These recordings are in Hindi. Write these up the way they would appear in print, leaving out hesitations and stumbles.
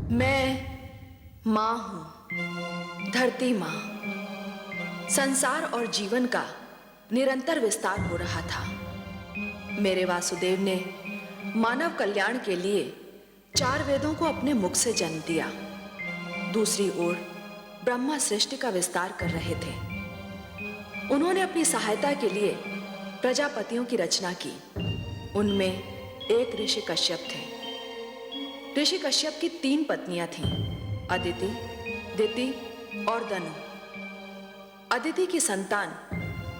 मैं माँ हूँ, धरती माँ। संसार और जीवन का निरंतर विस्तार हो रहा था। मेरे वासुदेव ने मानव कल्याण के लिए 4 वेदों को अपने मुख से जन्म दिया। दूसरी ओर ब्रह्मा सृष्टि का विस्तार कर रहे थे। उन्होंने अपनी सहायता के लिए प्रजापतियों की रचना की। उनमें एक ऋषि कश्यप थे। ऋषि कश्यप की 3 पत्नियां थीं, अदिति, दिति और दनु। अदिति की संतान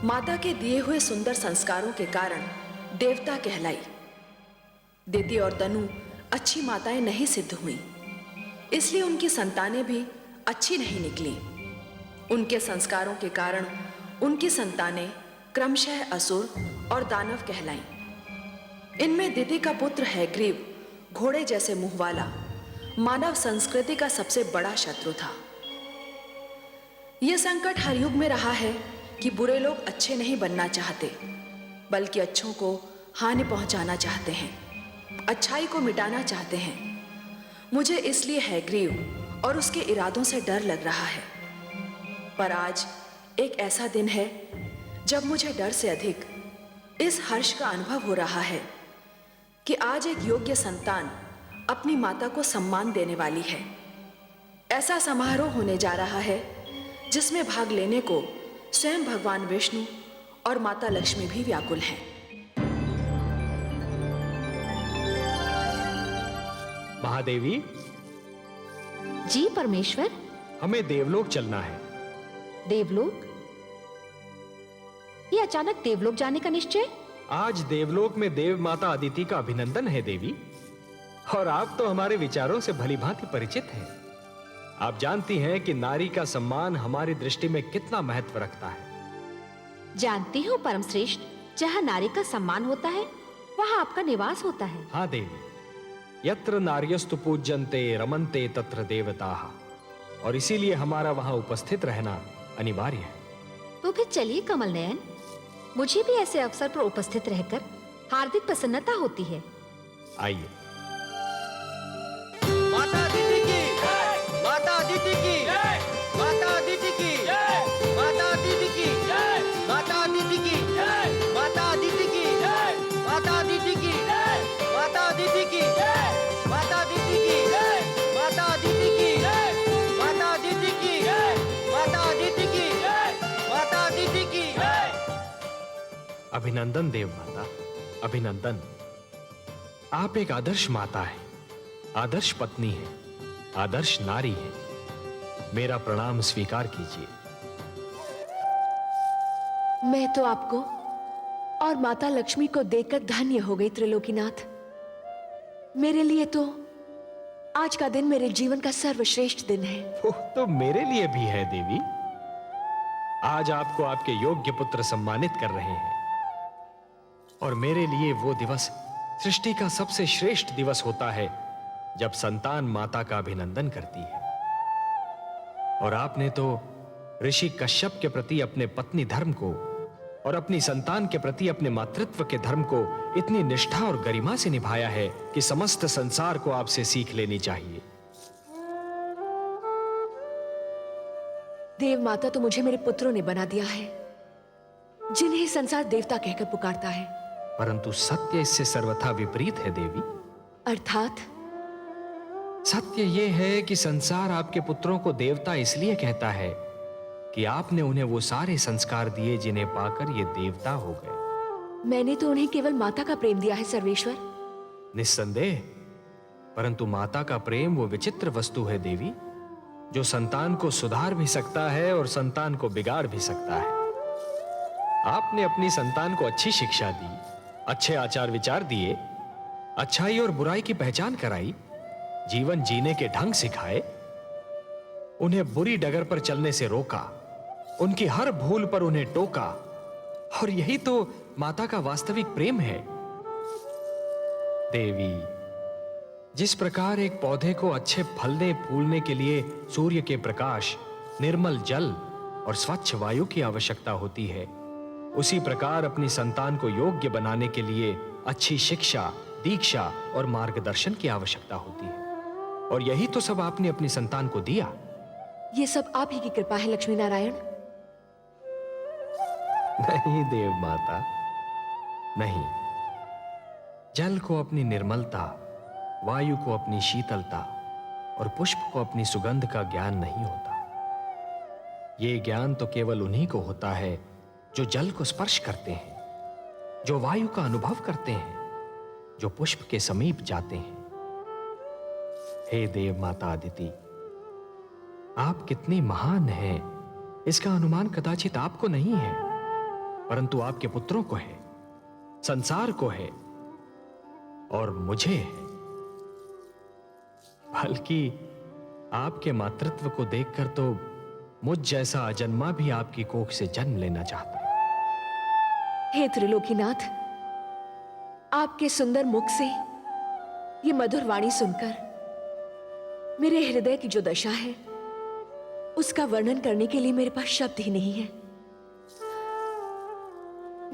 माता के दिए हुए सुंदर संस्कारों के कारण देवता कहलाई। दिति और दनु अच्छी माताएं नहीं सिद्ध हुईं, इसलिए उनकी संतानें भी अच्छी नहीं निकली। उनके संस्कारों के कारण उनकी संतानें क्रमशः असुर और दानव कहलाईं। इनमें दिति का पुत्र हैग्रीव घोड़े जैसे मुंह वाला मानव संस्कृति का सबसे बड़ा शत्रु था। यह संकट हर युग में रहा है कि बुरे लोग अच्छे नहीं बनना चाहते, बल्कि अच्छों को हानि पहुंचाना चाहते हैं, अच्छाई को मिटाना चाहते हैं। मुझे इसलिए हैग्रीव और उसके इरादों से डर लग रहा है। पर आज एक ऐसा दिन है जब मुझे डर से अधिक इस हर्ष का अनुभव हो रहा है कि आज एक योग्य संतान अपनी माता को सम्मान देने वाली है। ऐसा समारोह होने जा रहा है जिसमें भाग लेने को स्वयं भगवान विष्णु और माता लक्ष्मी भी व्याकुल हैं। महादेवी जी परमेश्वर। हमें देवलोक चलना है। देवलोक? ये अचानक देवलोक जाने का निश्चय? आज देवलोक में देव माता अदिति का अभिनंदन है देवी, और आप तो हमारे विचारों से भलीभांति परिचित हैं। आप जानती हैं कि नारी का सम्मान हमारी दृष्टि में कितना महत्व रखता है। जानती हूँ परम श्रेष्ठ, जहाँ नारी का सम्मान होता है वहाँ आपका निवास होता है। हाँ देवी, यत्र नार्यस्तु पूज्यन्ते रमन्ते तत्र देवताः, और इसीलिए हमारा वहाँ उपस्थित रहना अनिवार्य है। तो फिर चलिए कमल नयन, मुझे भी ऐसे अवसर पर उपस्थित रहकर हार्दिक प्रसन्नता होती है। आइए। माता अदिति की, माता अदिति की, माता अदिति की, माता अदिति की, माता अदिति की, माता अदिति की, माता अदिति की, माता अदिति की, माता अदिति की, माता अदिति की, माता अदिति की, माता अदिति की, माता अदिति की। अभिनंदन देव माता, अभिनंदन। आप एक आदर्श माता हैं, आदर्श पत्नी हैं, आदर्श नारी हैं। मेरा प्रणाम स्वीकार कीजिए। मैं तो आपको और माता लक्ष्मी को देखकर धन्य हो गई त्रिलोकीनाथ। मेरे लिए तो आज का दिन मेरे जीवन का सर्वश्रेष्ठ दिन है। ओह, तो मेरे लिए भी है देवी। आज आपको आपके योग्य पुत्र सम्मानित कर रहे हैं, और मेरे लिए वो दिवस सृष्टि का सबसे श्रेष्ठ दिवस होता है जब संतान माता का अभिनंदन करती है। और आपने तो ऋषि कश्यप के प्रति अपने पत्नी धर्म को और अपनी संतान के प्रति अपने मातृत्व के धर्म को इतनी निष्ठा और गरिमा से निभाया है कि समस्त संसार को आपसे सीख लेनी चाहिए। देव माता तो मुझे मेरे पुत्रों ने बना दिया है, जिन्हें संसार देवता कहकर पुकारता है। परंतु सत्य इससे सर्वथा विपरीत है देवी। अर्थात? सत्य यह है कि संसार आपके पुत्रों को देवता इसलिए कहता है कि आपने उन्हें वो सारे संस्कार दिए जिन्हें पाकर ये देवता हो गए। मैंने तो उन्हें केवल माता का प्रेम दिया है सर्वेश्वर। निस्संदेह, परंतु माता का प्रेम वो विचित्र वस्तु है देवी, जो संतान को सुधार भी सकता है और संतान को बिगाड़ भी सकता है। आपने अपनी संतान को अच्छी शिक्षा दी, अच्छे आचार विचार दिए, अच्छाई और बुराई की पहचान कराई, जीवन जीने के ढंग सिखाए, उन्हें बुरी डगर पर चलने से रोका, उनकी हर भूल पर उन्हें टोका, और यही तो माता का वास्तविक प्रेम है। देवी, जिस प्रकार एक पौधे को अच्छे फलने फूलने के लिए सूर्य के प्रकाश, निर्मल जल और स्वच्छ वायु की आवश्यकता होती है, उसी प्रकार अपनी संतान को योग्य बनाने के लिए अच्छी शिक्षा, दीक्षा और मार्गदर्शन की आवश्यकता होती है। और यही तो सब आपने अपनी संतान को दिया। ये सब आप ही की कृपा है लक्ष्मी नारायण। नहीं देव माता, नहीं। जल को अपनी निर्मलता, वायु को अपनी शीतलता और पुष्प को अपनी सुगंध का ज्ञान नहीं होता। ये ज्ञान तो केवल उन्हीं को होता है जो जल को स्पर्श करते हैं, जो वायु का अनुभव करते हैं, जो पुष्प के समीप जाते हैं। हे देव माता अदिति, आप कितने महान हैं, इसका अनुमान कदाचित आपको नहीं है, परंतु आपके पुत्रों को है, संसार को है और मुझे है। बल्कि आपके मातृत्व को देखकर तो मुझ जैसा अजन्मा भी आपकी कोख से जन्म लेना चाहता है। हे त्रिलोकीनाथ, आपके सुंदर मुख से ये मधुर वाणी सुनकर मेरे हृदय की जो दशा है उसका वर्णन करने के लिए मेरे पास शब्द ही नहीं है।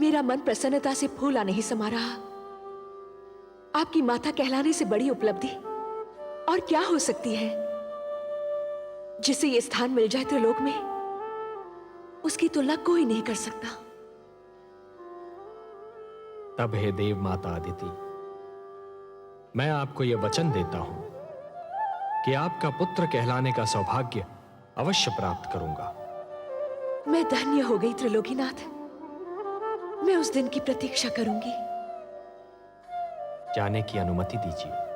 मेरा मन प्रसन्नता से फूला नहीं समा रहा। आपकी माता कहलाने से बड़ी उपलब्धि और क्या हो सकती है। जिसे ये स्थान मिल जाए त्रिलोक में, उसकी तुलना कोई नहीं कर सकता। तब हे देव माता अदिति, मैं आपको यह वचन देता हूं कि आपका पुत्र कहलाने का सौभाग्य अवश्य प्राप्त करूंगा। मैं धन्य हो गई त्रिलोकीनाथ। मैं उस दिन की प्रतीक्षा करूंगी। जाने की अनुमति दीजिए।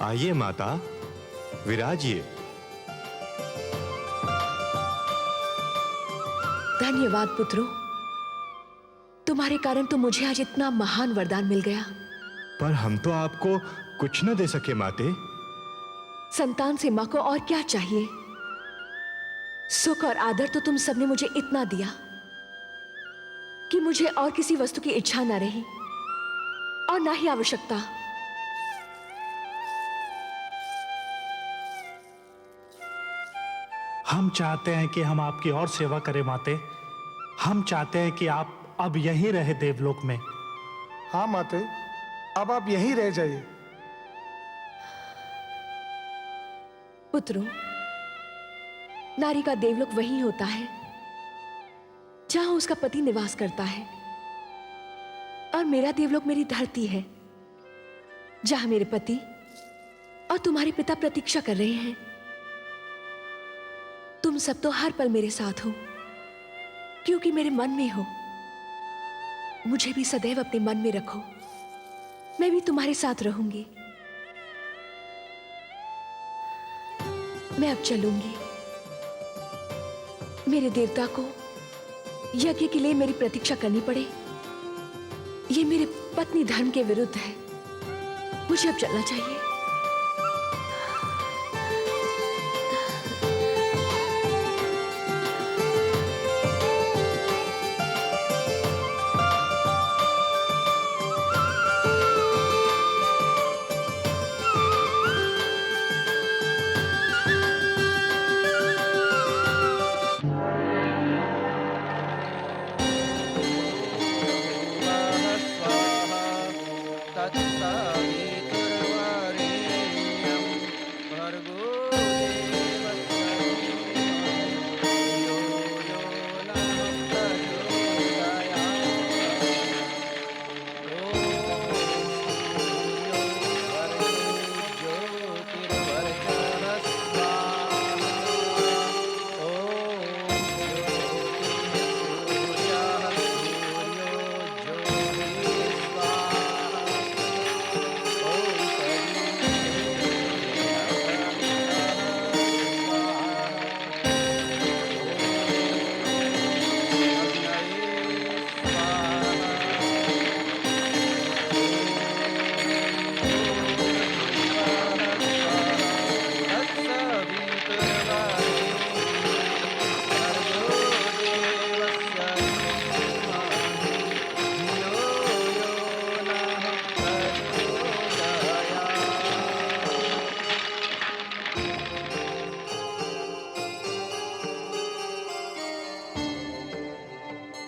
आइए माता, विराजिए। धन्यवाद पुत्रों, तुम्हारे कारण तो मुझे आज इतना महान वरदान मिल गया। पर हम तो आपको कुछ न दे सके माते। संतान से मां को और क्या चाहिए। सुख और आदर तो तुम सबने मुझे इतना दिया कि मुझे और किसी वस्तु की इच्छा ना रही और ना ही आवश्यकता। हम चाहते हैं कि हम आपकी और सेवा करें माते। हम चाहते हैं कि आप अब यहीं रहे देवलोक में। हाँ माते, अब आप यहीं रह जाइए। पुत्रों, नारी का देवलोक वही होता है जहां उसका पति निवास करता है, और मेरा देवलोक मेरी धरती है जहां मेरे पति और तुम्हारे पिता प्रतीक्षा कर रहे हैं। तुम सब तो हर पल मेरे साथ हो, क्योंकि मेरे मन में हो। मुझे भी सदैव अपने मन में रखो, मैं भी तुम्हारे साथ रहूंगी। मैं अब चलूंगी। मेरे देवता को यज्ञ के लिए मेरी प्रतीक्षा करनी पड़े, ये मेरे पत्नी धर्म के विरुद्ध है। मुझे अब चलना चाहिए। तत्सावितुर्वरेण्यं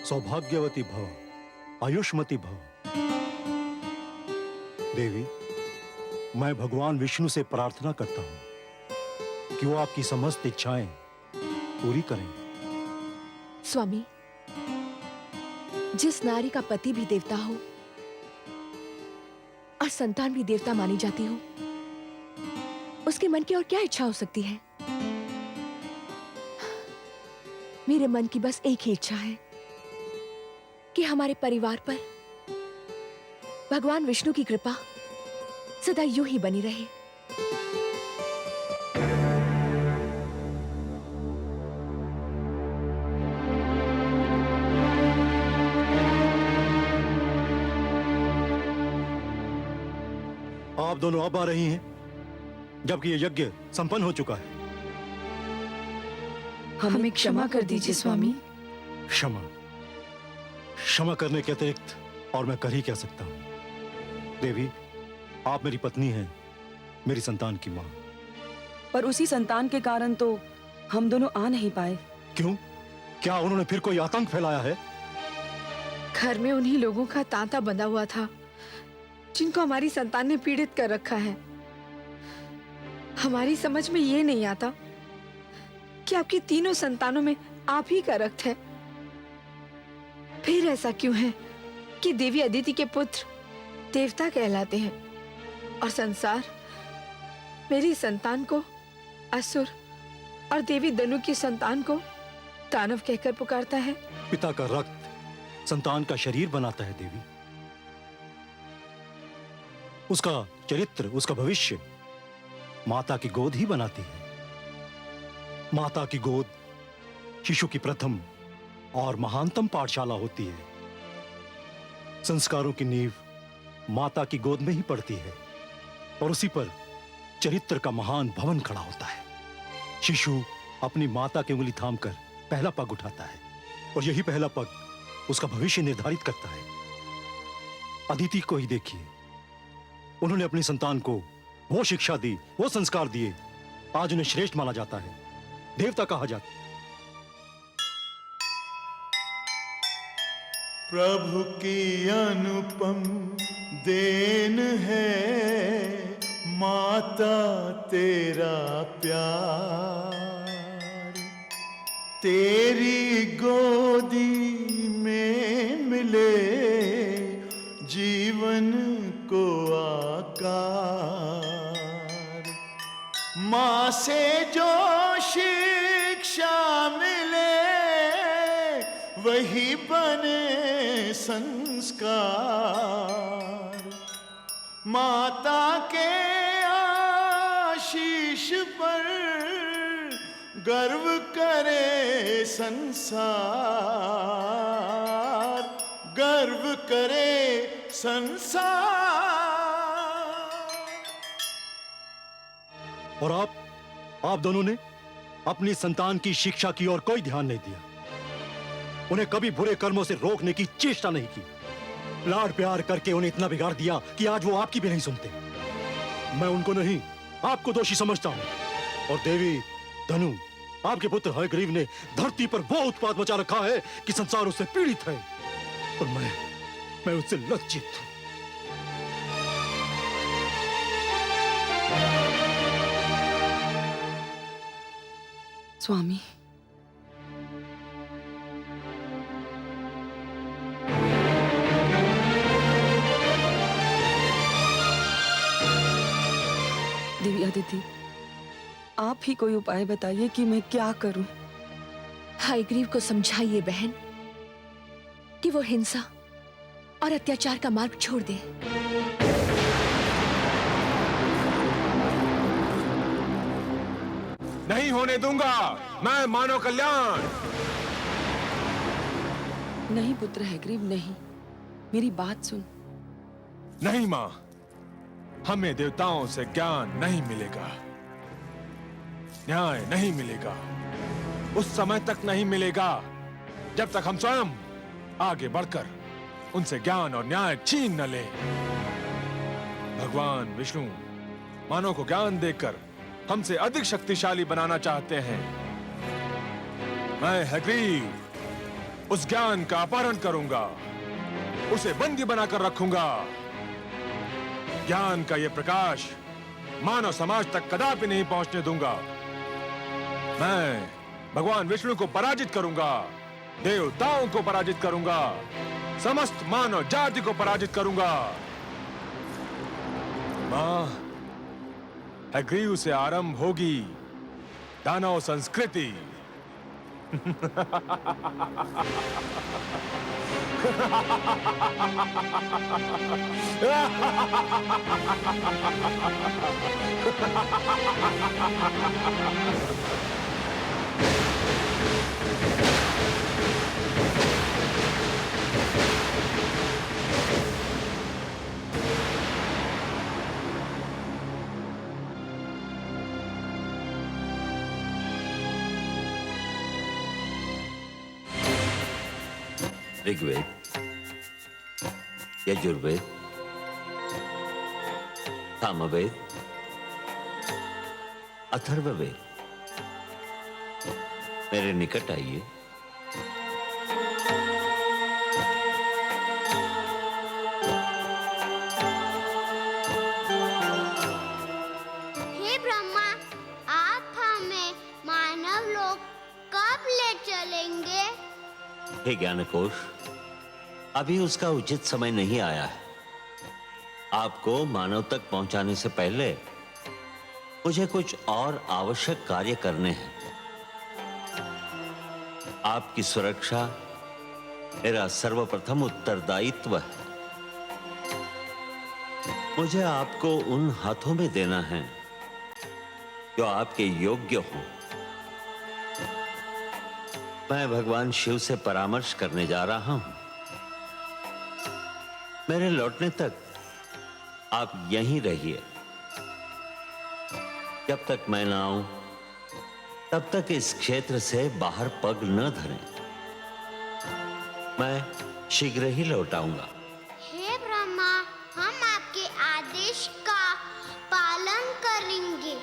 सौभाग्यवती भव, आयुष्मती भव। देवी, मैं भगवान विष्णु से प्रार्थना करता हूं कि वो आपकी समस्त इच्छाएं पूरी करें। स्वामी, जिस नारी का पति भी देवता हो और संतान भी देवता मानी जाती हो, उसके मन की और क्या इच्छा हो सकती है? मेरे मन की बस एक ही इच्छा है कि हमारे परिवार पर भगवान विष्णु की कृपा सदा यूं ही बनी रहे। आप दोनों अब आ रही हैं, जबकि ये यज्ञ संपन्न हो चुका है। हमें क्षमा कर दीजिए स्वामी। क्षमा क्षमा करने के अतिरिक्त और मैं कर ही क्या सकता हूं। देवी, आप मेरी पत्नी हैं, मेरी संतान की मां। पर उसी संतान के कारण तो हम दोनों आ नहीं पाए। क्यों? क्या उन्होंने फिर कोई आतंक फैलाया है? घर में उन्हीं लोगों का तांता बंधा हुआ था जिनको हमारी संतान ने पीड़ित कर रखा है। हमारी समझ में ये नहीं आता कि आपकी तीनों संतानों में आप ही का रक्त है। फिर ऐसा क्यों है कि देवी अदिति के पुत्र देवता कहलाते हैं और संसार मेरी संतान को असुर और देवी दनु की संतान को दानव कहकर पुकारता है? पिता का रक्त संतान का शरीर बनाता है देवी। उसका चरित्र, उसका भविष्य माता की गोद ही बनाती है। माता की गोद शिशु की प्रथम और महानतम पाठशाला होती है। संस्कारों की नींव माता की गोद में ही पड़ती है और उसी पर चरित्र का महान भवन खड़ा होता है। शिशु अपनी माता की उंगली थामकर पहला पग उठाता है और यही पहला पग उसका भविष्य निर्धारित करता है। अदिति को ही देखिए, उन्होंने अपनी संतान को वो शिक्षा दी, वो संस्कार दिए, आज उन्हें श्रेष्ठ माना जाता है, देवता कहा जाता है। प्रभु की अनुपम देन है माता तेरा प्यार, तेरी गोदी में मिले जीवन को आकार। माँ से जो शिक्षा मिले वही बने संस्कार। माता के आशीष पर गर्व करे संसार, गर्व करे संसार। और आप दोनों ने अपनी संतान की शिक्षा की ओर कोई ध्यान नहीं दिया। उन्हें कभी बुरे कर्मों से रोकने की चेष्टा नहीं की। लाड प्यार करके उन्हें इतना बिगाड़ दिया कि आज वो आपकी भी नहीं सुनते। मैं उनको नहीं, आपको दोषी समझता हूं। और देवी धनु, आपके पुत्र हयग्रीव ने धरती पर वो उत्पात मचा रखा है कि संसार उससे पीड़ित है और मैं उससे लज्जित हूं। स्वामी, देवी अदिति, आप ही कोई उपाय बताइए कि मैं क्या करूं। हयग्रीव को समझाइए बहन कि वो हिंसा और अत्याचार का मार्ग छोड़ दे। नहीं होने दूंगा मैं मानव कल्याण। नहीं पुत्र हयग्रीव, नहीं, मेरी बात सुन। नहीं मां, हमें देवताओं से ज्ञान नहीं मिलेगा, न्याय नहीं मिलेगा, उस समय तक नहीं मिलेगा जब तक हम स्वयं आगे बढ़कर उनसे ज्ञान और न्याय छीन न लें। भगवान विष्णु मानव को ज्ञान देकर हमसे अधिक शक्तिशाली बनाना चाहते हैं। मैं हयग्रीव उस ज्ञान का अपहरण करूंगा, उसे बंदी बनाकर रखूंगा। ज्ञान का यह प्रकाश मानव समाज तक कदापि नहीं पहुंचने दूंगा। मैं भगवान विष्णु को पराजित करूंगा, देवताओं को पराजित करूंगा, समस्त मानव जाति को पराजित करूंगा। मां, हयग्रीव से आरंभ होगी दानव संस्कृति। ऋग्वेद, यजुर्वेद, सामवेद, अथर्ववेद, मेरे निकट आइए। हे ब्रह्मा, आप हमें मानव लोक कब ले चलेंगे? हे ज्ञानकोश, अभी उसका उचित समय नहीं आया है। आपको मानव तक पहुंचाने से पहले मुझे कुछ और आवश्यक कार्य करने हैं। आपकी सुरक्षा मेरा सर्वप्रथम उत्तरदायित्व है। मुझे आपको उन हाथों में देना है जो आपके योग्य हों। मैं भगवान शिव से परामर्श करने जा रहा हूं। मेरे लौटने तक आप यहीं रहिए। जब तक मैं ना आऊं, तब तक इस क्षेत्र से बाहर पग न धरें। मैं शीघ्र ही लौट आऊंगा। हे ब्रह्मा, हम आपके आदेश का पालन करेंगे।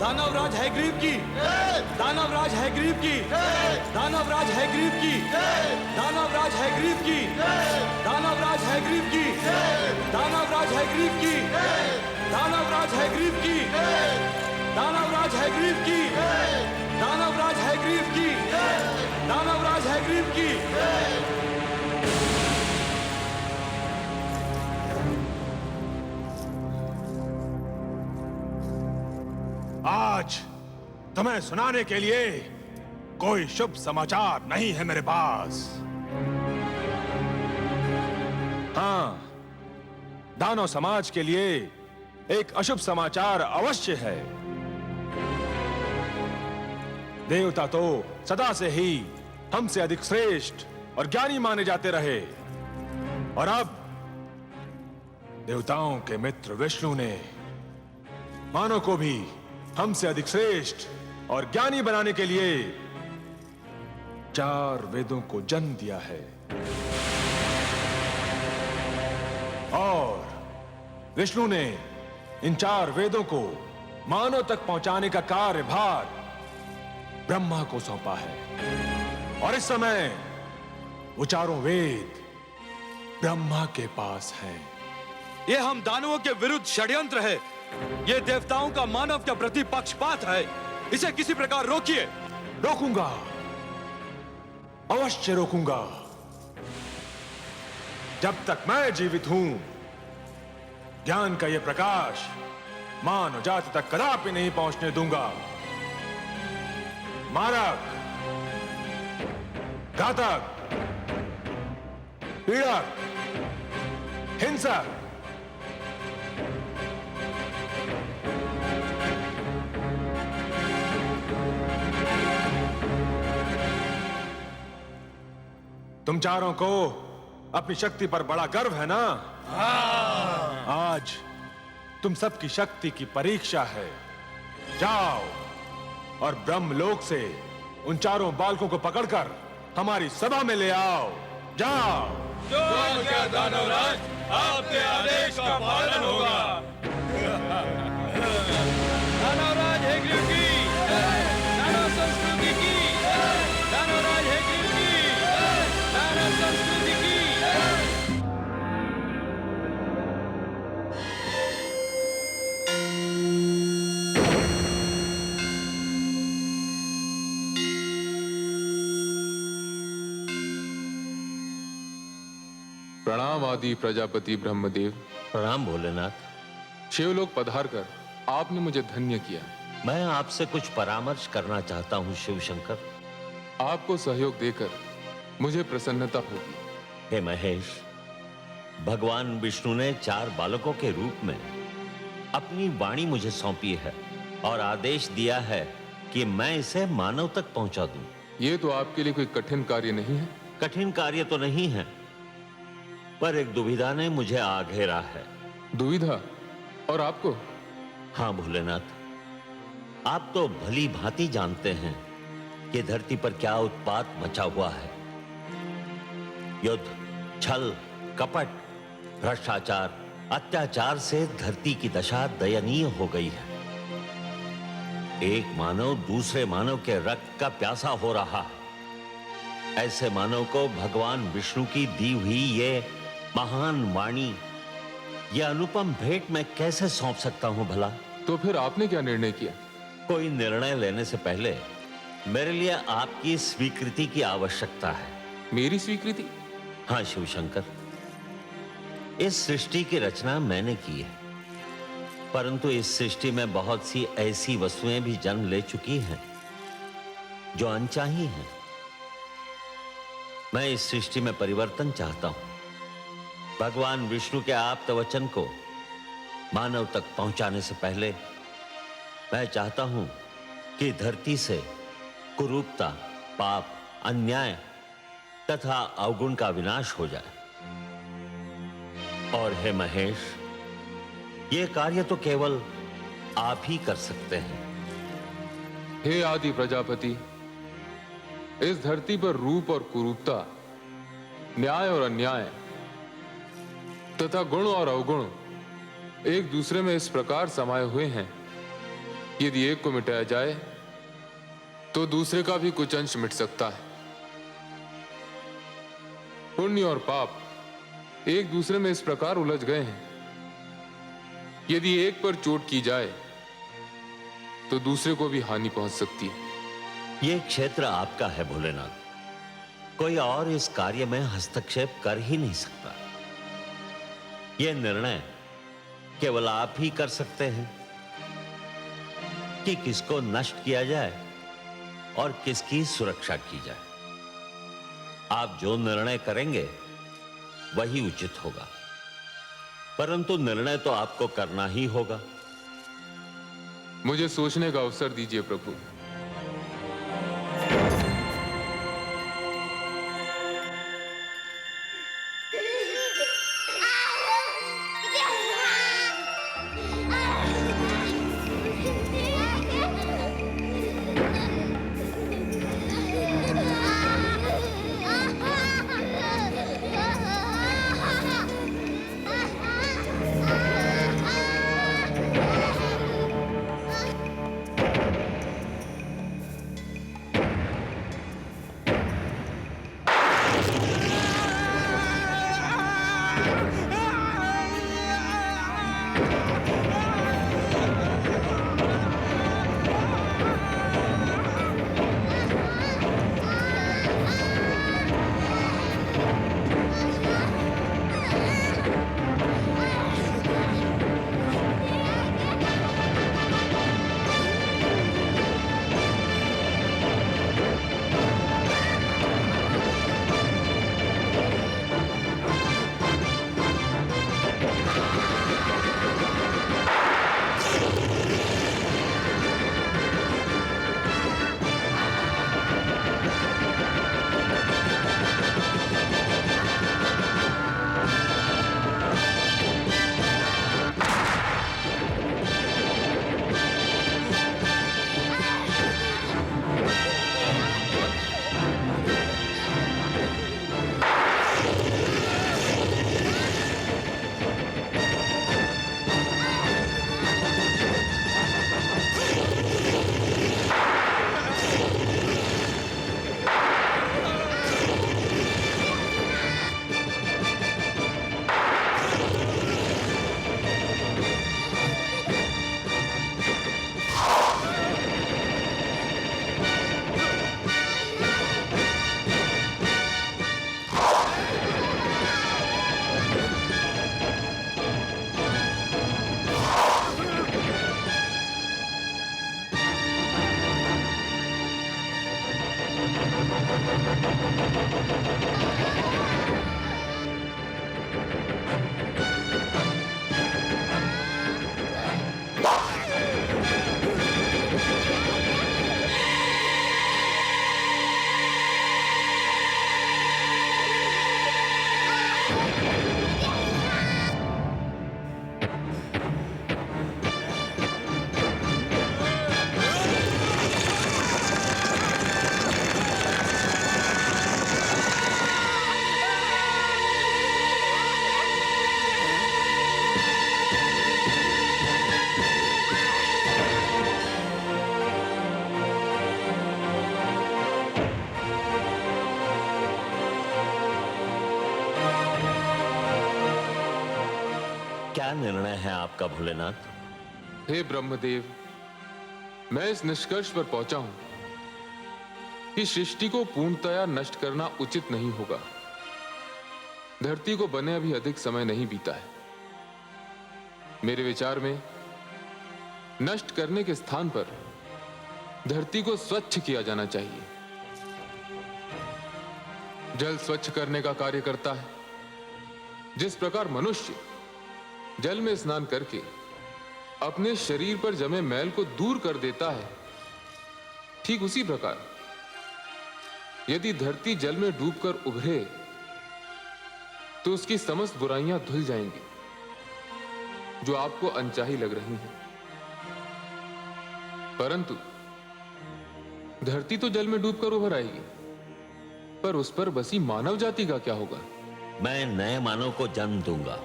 दानवराज हयग्रीव की, दानवराज हयग्रीव की, दानवराज हयग्रीव की, दानवराज हयग्रीव की, दानवराज हयग्रीव की, दानवराज हयग्रीव की, दानवराज हयग्रीव की, दानवराज हयग्रीव की, दानवराज हयग्रीव की, दानवराज हयग्रीव की। आज तुम्हें सुनाने के लिए कोई शुभ समाचार नहीं है मेरे पास। हाँ, दानव समाज के लिए एक अशुभ समाचार अवश्य है। देवता तो सदा से ही हमसे अधिक श्रेष्ठ और ज्ञानी माने जाते रहे, और अब देवताओं के मित्र विष्णु ने मानव को भी हमसे अधिक श्रेष्ठ और ज्ञानी बनाने के लिए 4 वेदों को जन्म दिया है। और विष्णु ने इन 4 वेदों को मानव तक पहुंचाने का कार्यभार ब्रह्मा को सौंपा है। और इस समय वो 4 वेद ब्रह्मा के पास हैं। ये हम दानवों के विरुद्ध षड्यंत्र है। ये देवताओं का मानव के प्रति पक्षपात है। इसे किसी प्रकार रोकिए। रोकूंगा, अवश्य रोकूंगा। जब तक मैं जीवित हूं, ज्ञान का यह प्रकाश मानव जाति तक कदापि नहीं पहुंचने दूंगा। मारक, घातक, पीड़क, हिंसक, तुम चारों को अपनी शक्ति पर बड़ा गर्व है ना? आज तुम सबकी शक्ति की परीक्षा है। जाओ और ब्रह्मलोक से उन 4 बालकों को पकड़कर हमारी सभा में ले आओ। जाओ। जो क्या दानवराज, आपके आदेश का पालन होगा। दानवराज हेग्रीव की, दानव संस्कृति की, दानवराज हेग्रीव की, दानव संस्कृति की। प्रणाम आदि प्रजापति ब्रह्मदेव। प्रणाम भोलेनाथ। शिवलोक पधार कर आपने मुझे धन्य किया। मैं आपसे कुछ परामर्श करना चाहता हूँ शिव शंकर। आपको सहयोग देकर मुझे प्रसन्नता होगी। हे महेश, भगवान विष्णु ने 4 बालकों के रूप में अपनी वाणी मुझे सौंपी है और आदेश दिया है कि मैं इसे मानव तक पहुंचा दूं। ये तो आपके लिए कोई कठिन कार्य नहीं है। कठिन कार्य तो नहीं है, पर एक दुविधा ने मुझे आ घेरा है। दुविधा? और आपको? हाँ भोलेनाथ, आप तो भली भांति जानते हैं कि धरती पर क्या उत्पात मचा हुआ है। युद्ध, छल, कपट, भ्रष्टाचार, अत्याचार से धरती की दशा दयनीय हो गई है। एक मानव दूसरे मानव के रक्त का प्यासा हो रहा है। ऐसे मानव को भगवान विष्णु की दी हुई ये महान वाणी, यह अनुपम भेंट मैं कैसे सौंप सकता हूं भला? तो फिर आपने क्या निर्णय किया? कोई निर्णय लेने से पहले मेरे लिए आपकी स्वीकृति की आवश्यकता है। मेरी स्वीकृति? हाँ शिव शंकर, इस सृष्टि की रचना मैंने की है, परंतु इस सृष्टि में बहुत सी ऐसी वस्तुएं भी जन्म ले चुकी हैं जो अनचाही हैं। मैं इस सृष्टि में परिवर्तन चाहता हूं। भगवान विष्णु के आप्त वचन को मानव तक पहुंचाने से पहले मैं चाहता हूं कि धरती से कुरूपता, पाप, अन्याय तथा अवगुण का विनाश हो जाए। और हे महेश, यह कार्य तो केवल आप ही कर सकते हैं। हे आदि प्रजापति, इस धरती पर रूप और कुरूपता, न्याय और अन्याय तथा गुण और अवगुण एक दूसरे में इस प्रकार समाये हुए हैं, यदि एक को मिटाया जाए तो दूसरे का भी कुछ अंश मिट सकता है। पुण्य और पाप एक दूसरे में इस प्रकार उलझ गए हैं, यदि एक पर चोट की जाए तो दूसरे को भी हानि पहुंच सकती है। यह क्षेत्र आपका है भोलेनाथ, कोई और इस कार्य में हस्तक्षेप कर ही नहीं सकता। यह निर्णय केवल आप ही कर सकते हैं कि किसको नष्ट किया जाए और किसकी सुरक्षा की जाए। आप जो निर्णय करेंगे वही उचित होगा, परंतु निर्णय तो आपको करना ही होगा। मुझे सोचने का अवसर दीजिए प्रभु। क्या निर्णय है आपका भोलेनाथ? हे ब्रह्मदेव, मैं इस निष्कर्ष पर पहुंचा हूं कि सृष्टि को पूर्णतया नष्ट करना उचित नहीं होगा। धरती को बने अभी अधिक समय नहीं बीता है। मेरे विचार में नष्ट करने के स्थान पर धरती को स्वच्छ किया जाना चाहिए। जल स्वच्छ करने का कार्य करता है। जिस प्रकार मनुष्य जल में स्नान करके अपने शरीर पर जमे मैल को दूर कर देता है, ठीक उसी प्रकार यदि धरती जल में डूबकर उभरे तो उसकी समस्त बुराइयां धुल जाएंगी जो आपको अनचाही लग रही हैं। परंतु धरती तो जल में डूबकर उभर आएगी, पर उस पर बसी मानव जाति का क्या होगा? मैं नए मानव को जन्म दूंगा।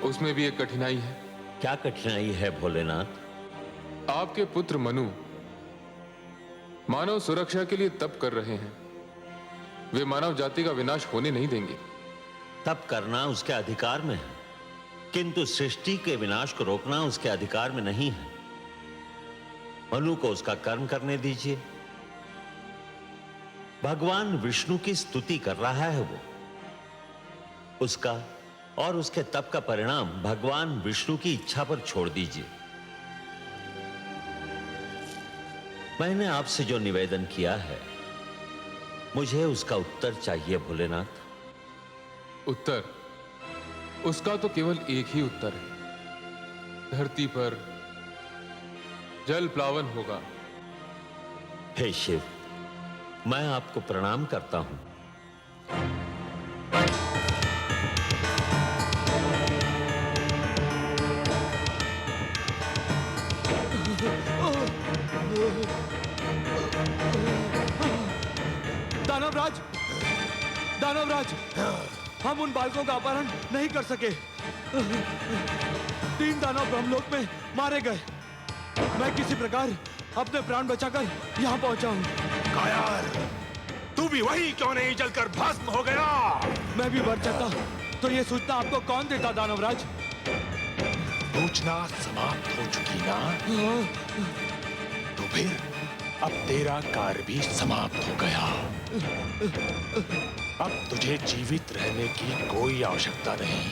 उसमें भी एक कठिनाई है। क्या कठिनाई है भोलेनाथ? आपके पुत्र मनु मानव सुरक्षा के लिए तप कर रहे हैं। वे मानव जाति का विनाश होने नहीं देंगे। तप करना उसके अधिकार में है, किंतु सृष्टि के विनाश को रोकना उसके अधिकार में नहीं है। मनु को उसका कर्म करने दीजिए। भगवान विष्णु की स्तुति कर रहा है वो। उसका और उसके तप का परिणाम भगवान विष्णु की इच्छा पर छोड़ दीजिए। मैंने आपसे जो निवेदन किया है, मुझे उसका उत्तर चाहिए भोलेनाथ। उत्तर? उसका तो केवल एक ही उत्तर है। धरती पर जल प्लावन होगा। हे शिव, मैं आपको प्रणाम करता हूं। दानवराज, दानवराज, हम उन बालकों का अपहरण नहीं कर सके। 3 दानव ब्रह्मलोक में मारे गए। मैं किसी प्रकार अपने प्राण बचाकर यहाँ पहुंचा हूँ। कायर, तू भी वही क्यों नहीं जलकर भस्म हो गया? मैं भी मर जाता तो ये सूचना आपको कौन देता दानवराज? सूचना समाप्त हो चुकी ना? तो फिर अब तेरा कार्य भी समाप्त हो गया। अब तुझे जीवित रहने की कोई आवश्यकता नहीं।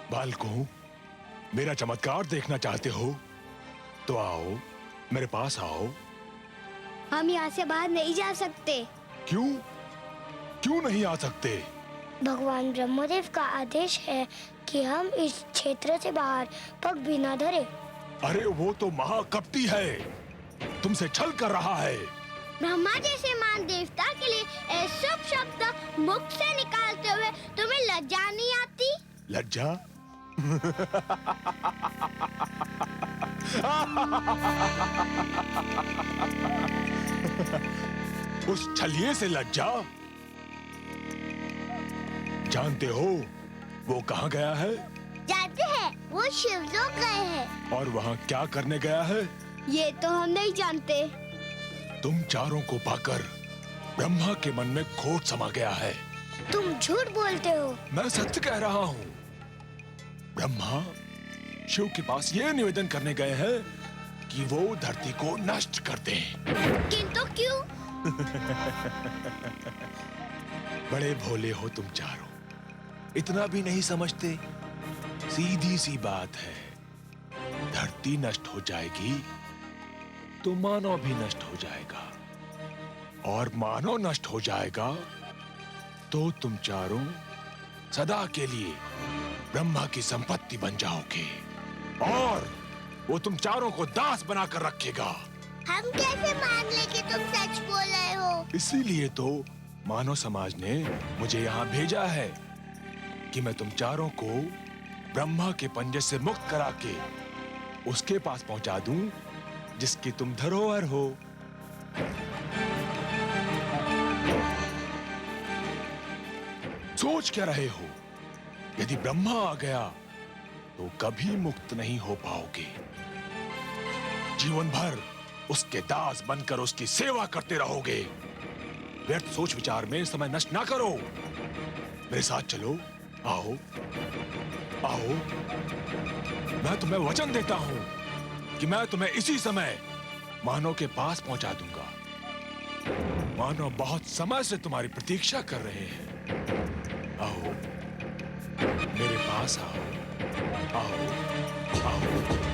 बालकों, मेरा चमत्कार देखना चाहते हो तो आओ, मेरे पास आओ। हम यहाँ से बाहर नहीं जा सकते। क्यों? क्यों नहीं आ सकते? भगवान ब्रह्मदेव का आदेश है कि हम इस क्षेत्र से बाहर पग भी न धरे। अरे वो तो महाकपटी है, तुमसे छल कर रहा है। ब्रह्मा जैसे महान देवता के लिए ऐसे शुभ शब्द मुख से निकालते हुए तुम्हें लज्जा नहीं आती? लज्जा? उस छलिए से लज्जा? जानते हो वो कहाँ गया है? जानते हैं, वो शिवलोक गए हैं। और वहाँ क्या करने गया है? ये तो हम नहीं जानते। तुम चारों को पाकर ब्रह्मा के मन में खोट समा गया है। तुम झूठ बोलते हो। मैं सत्य कह रहा हूँ। ब्रह्मा शिव के पास ये निवेदन करने गए हैं कि वो धरती को नष्ट कर दें। किंतु क्यों? बड़े भोले हो तुम चारों, इतना भी नहीं समझते। सीधी सी बात है, धरती नष्ट हो जाएगी तो मानव भी नष्ट हो जाएगा, और मानव नष्ट हो जाएगा तो तुम चारों सदा के लिए ब्रह्मा की संपत्ति बन जाओगे, और वो तुम चारों को दास बनाकर रखेगा। हम कैसे मान ले कि तुम सच बोल रहे हो? इसीलिए तो मानव समाज ने मुझे यहाँ भेजा है कि मैं तुम चारों को ब्रह्मा के पंजे से मुक्त करा के उसके पास पहुंचा दूं जिसकी तुम धरोहर हो। सोच क्या रहे हो? यदि ब्रह्मा आ गया तो कभी मुक्त नहीं हो पाओगे। जीवन भर उसके दास बनकर उसकी सेवा करते रहोगे। व्यर्थ सोच विचार में समय नष्ट ना करो। मेरे साथ चलो, आओ आओ। मैं तुम्हें वचन देता हूं कि मैं तुम्हें इसी समय मानव के पास पहुंचा दूंगा। मानव बहुत समय से तुम्हारी प्रतीक्षा कर रहे हैं। आओ, मेरे पास आओ, आओ, आओ।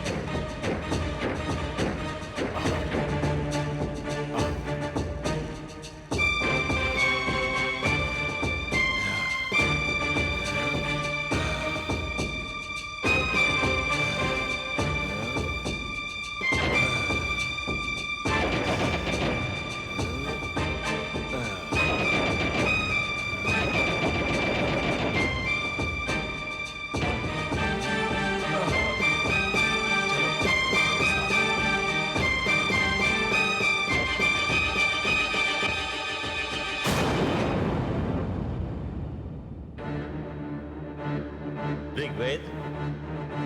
ऋग्वेद,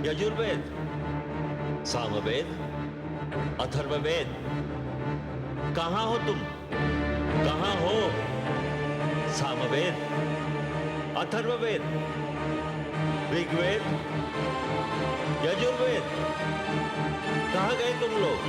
यजुर्वेद, सामवेद, अथर्ववेद, कहाँ हो तुम? कहाँ हो? सामवेद, अथर्ववेद, ऋग्वेद, यजुर्वेद, कहाँ गए तुम लोग?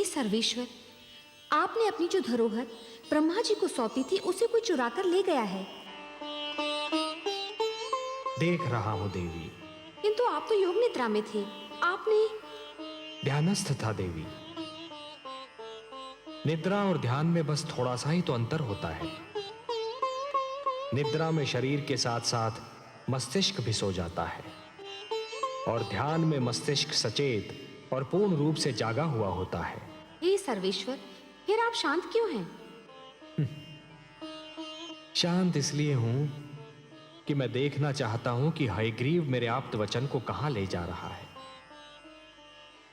सर्वेश्वर, आपने अपनी जो धरोहर ब्रह्मा जी को सौंपी थी उसे कोई चुरा कर ले गया है। देख रहा हूं देवी। किंतु आप तो योग निद्रा में थे। आपने? ध्यानस्थ था देवी। निद्रा और ध्यान में बस थोड़ा सा ही तो अंतर होता है। निद्रा में शरीर के साथ साथ मस्तिष्क भी सो जाता है, और ध्यान में मस्तिष्क सचेत और पूर्ण रूप से जागा हुआ होता है। हे सर्वेश्वर, फिर आप शांत क्यों हैं? शांत इसलिए हूं कि मैं देखना चाहता हूं कि हयग्रीव मेरे आप्त वचन को कहां ले जा रहा है।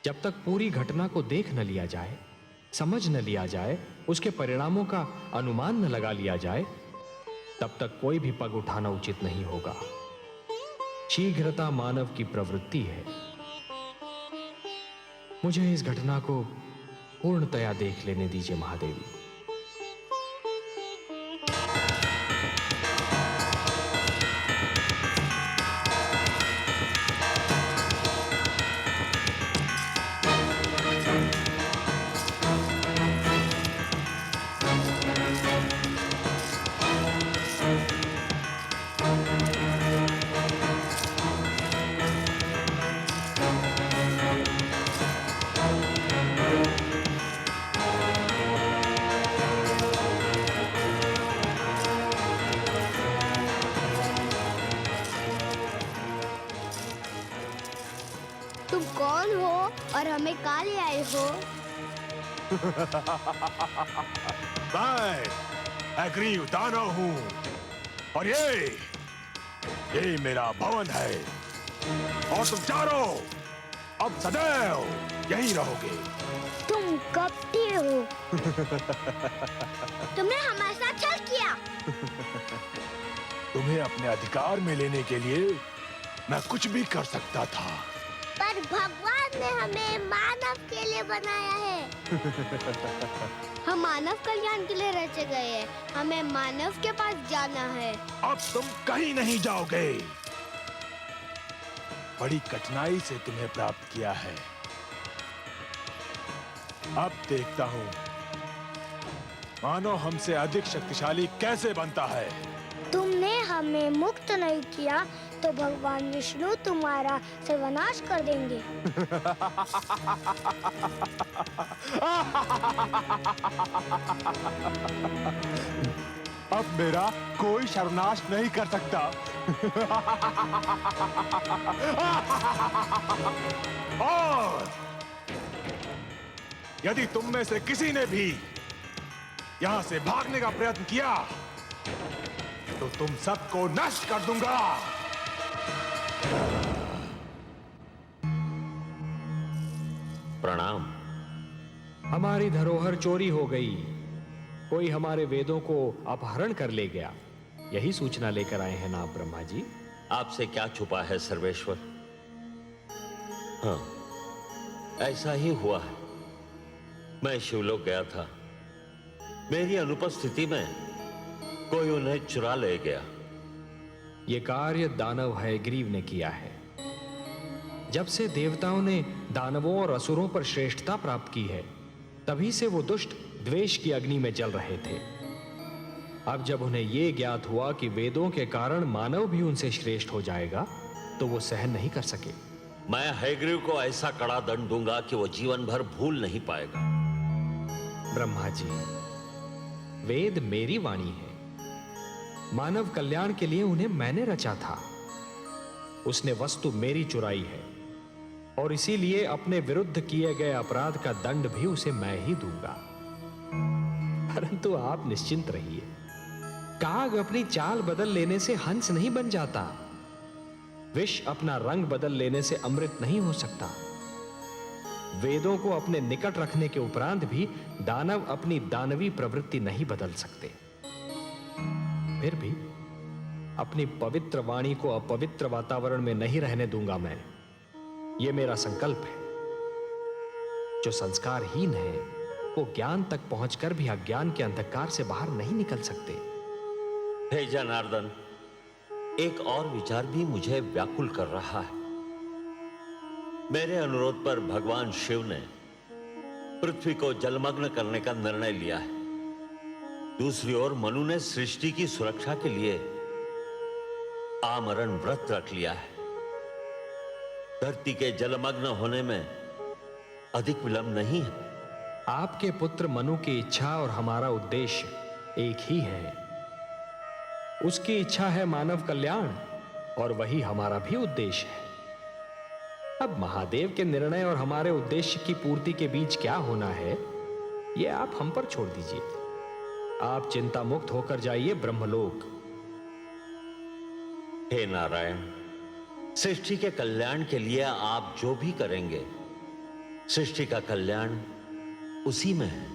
जब तक पूरी घटना को देख न लिया जाए, समझ न लिया जाए, उसके परिणामों का अनुमान न लगा लिया जाए, तब तक कोई भी पग उठाना उचित नहीं होगा। शीघ्रता मानव की प्रवृत्ति है। मुझे इस घटना को पूर्णतया देख लेने दीजिए महादेवी। तुम कौन हो और हमें कहाँ ले आए हो? मैं अग्रीव दानव हूँ और ये मेरा भवन है और तुम चारों अब सदैव यहीं रहोगे। तुम कपटी हो। तुमने हमारे साथ छल किया। तुम्हें अपने अधिकार में लेने के लिए मैं कुछ भी कर सकता था, पर भगवान ने हमें मानव के लिए बनाया है। हम मानव कल्याण के लिए रचे गए हैं। हमें मानव के पास जाना है। अब तुम कहीं नहीं जाओगे। बड़ी कठिनाई से तुम्हें प्राप्त किया है। अब देखता हूँ मानो हमसे अधिक शक्तिशाली कैसे बनता है। तुमने हमें मुक्त नहीं किया तो भगवान विष्णु तुम्हारा सर्वनाश कर देंगे। अब मेरा कोई सर्वनाश नहीं कर सकता। और यदि तुम में से किसी ने भी यहां से भागने का प्रयत्न किया तो तुम सबको नष्ट कर दूंगा। प्रणाम। हमारी धरोहर चोरी हो गई। कोई हमारे वेदों को अपहरण कर ले गया। यही सूचना लेकर आए हैं ना आप ब्रह्मा जी? आपसे क्या छुपा है सर्वेश्वर? हाँ, ऐसा ही हुआ है। मैं शिवलोक गया था। मेरी अनुपस्थिति में कोई उन्हें चुरा ले गया। ये कार्य दानव हयग्रीव ने किया है। जब से देवताओं ने दानवों और असुरों पर श्रेष्ठता प्राप्त की है, तभी से वो दुष्ट द्वेष की अग्नि में जल रहे थे। अब जब उन्हें यह ज्ञात हुआ कि वेदों के कारण मानव भी उनसे श्रेष्ठ हो जाएगा, तो वो सहन नहीं कर सके। मैं हयग्रीव को ऐसा कड़ा दंड दूंगा कि वो जीवन भर भूल नहीं पाएगा। ब्रह्मा जी, वेद मेरी वाणी है। मानव कल्याण के लिए उन्हें मैंने रचा था। उसने वस्तु मेरी चुराई है और इसीलिए अपने विरुद्ध किए गए अपराध का दंड भी उसे मैं ही दूंगा। परंतु आप निश्चिंत रहिए। काग अपनी चाल बदल लेने से हंस नहीं बन जाता। विष अपना रंग बदल लेने से अमृत नहीं हो सकता। वेदों को अपने निकट रखने के उपरांत भी दानव अपनी दानवी प्रवृत्ति नहीं बदल सकते। फिर भी अपनी पवित्र वाणी को अपवित्र वातावरण में नहीं रहने दूंगा मैं। यह मेरा संकल्प है। जो संस्कारहीन है वो ज्ञान तक पहुंचकर भी अज्ञान के अंधकार से बाहर नहीं निकल सकते। हे जनार्दन, एक और विचार भी मुझे व्याकुल कर रहा है। मेरे अनुरोध पर भगवान शिव ने पृथ्वी को जलमग्न करने का निर्णय लिया है। दूसरी ओर मनु ने सृष्टि की सुरक्षा के लिए आमरण व्रत रख लिया है। धरती के जलमग्न होने में अधिक विलंब नहीं है। आपके पुत्र मनु की इच्छा और हमारा उद्देश्य एक ही है। उसकी इच्छा है मानव कल्याण और वही हमारा भी उद्देश्य है। अब महादेव के निर्णय और हमारे उद्देश्य की पूर्ति के बीच क्या होना है, यह आप हम पर छोड़ दीजिए। आप चिंता मुक्त होकर जाइए ब्रह्मलोक। हे नारायण, सृष्टि के कल्याण के लिए आप जो भी करेंगे, सृष्टि का कल्याण उसी में है।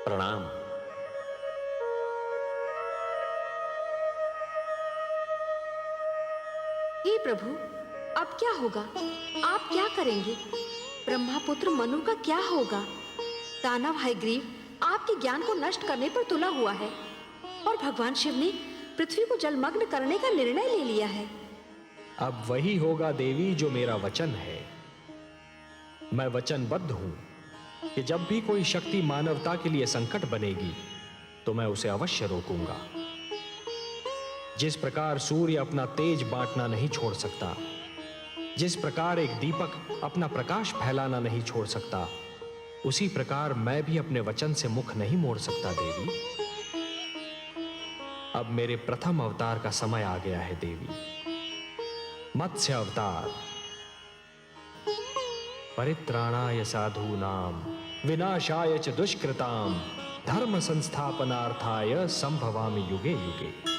प्रणाम। हे प्रभु, अब क्या होगा? आप क्या करेंगे? ब्रह्मापुत्र मनु का क्या होगा? दानव हयग्रीव आपके ज्ञान को नष्ट करने पर तुला हुआ है और भगवान शिव ने पृथ्वी को जलमग्न करने का निर्णय ले लिया है। अब वही होगा देवी जो मेरा वचन है। मैं वचनबद्ध हूं कि जब भी कोई शक्ति मानवता के लिए संकट बनेगी तो मैं उसे अवश्य रोकूंगा। जिस प्रकार सूर्य अपना तेज बांटना नहीं छोड़ सकता, जिस प्रकार एक दीपक अपना प्रकाश फैलाना नहीं छोड़ सकता, उसी प्रकार मैं भी अपने वचन से मुख नहीं मोड़ सकता देवी। अब मेरे प्रथम अवतार का समय आ गया है देवी। मत्स्य अवतार। परित्राणाय साधूनाम विनाशाय च दुष्कृताम धर्म संस्थापनार्थाय संभवामि युगे युगे।